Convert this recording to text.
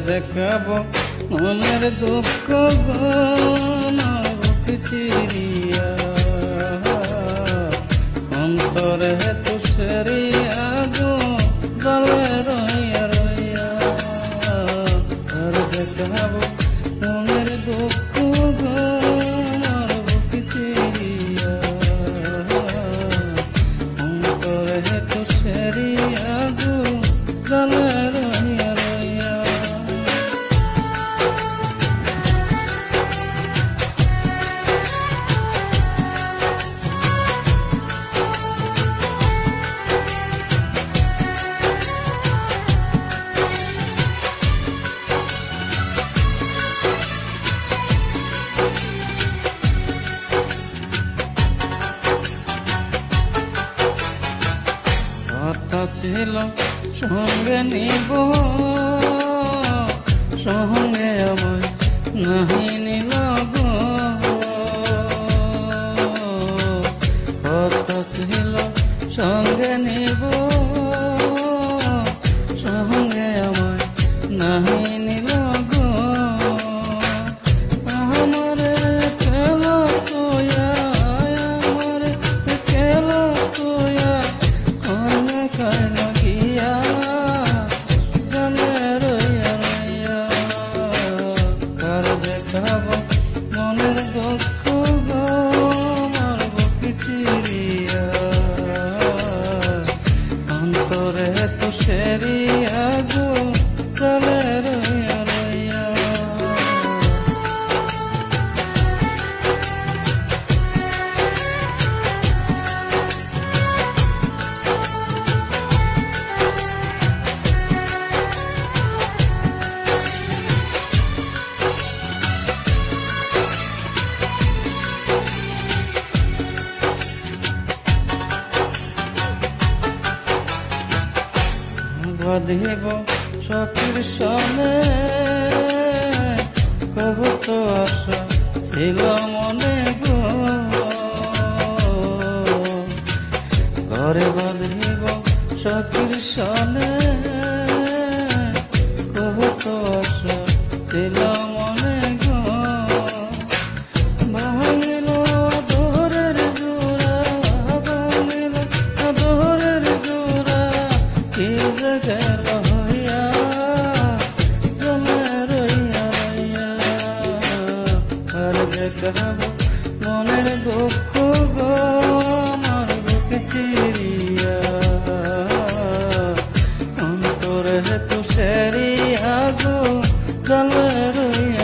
দেখাবো মনের দুঃখ গো আমার বুক চিরিয়া অন্তরে তুষারিয়া গো জলে রইয়া রইয়া আর দেখাবো মনের দুঃখ গো আমার বুক চিরিয়া অন্তরে তুষারিয়া গো জলে রইয়া রইয়া কথা ছিল সঙ্গে নিব সঙ্গে আমায় নাহি নিল গো কথা ছিল সঙ্গে নিব সঙ্গে আমায় নাহি নিল গো আমারে খেলো তোয়া আমারে খেলো তোয়া কাইল গিয়া জলে রইয়া রইয়া কার দেখাবো মনের দুঃখ গো আমার বুক চিরিয়া অন্তরে তুষারিয়া গো জলে রইয়া রইয়া বাঁধিব সখীর সনে কবু তো আশা ছিল মনে গো ঘরে বাঁধিব সখীর সনে কবু তো আশা ছিল মনে গো ভাঙিল আদরের জোড়া ভাঙিল আদরের জোড়া কি গেল হইয়া জলে রইয়া রইয়া আর দেখাবো মনের দুঃখ গো আমার বুক চিরিয়া অন্তরে তুষারিয়া গো জলে রইয়া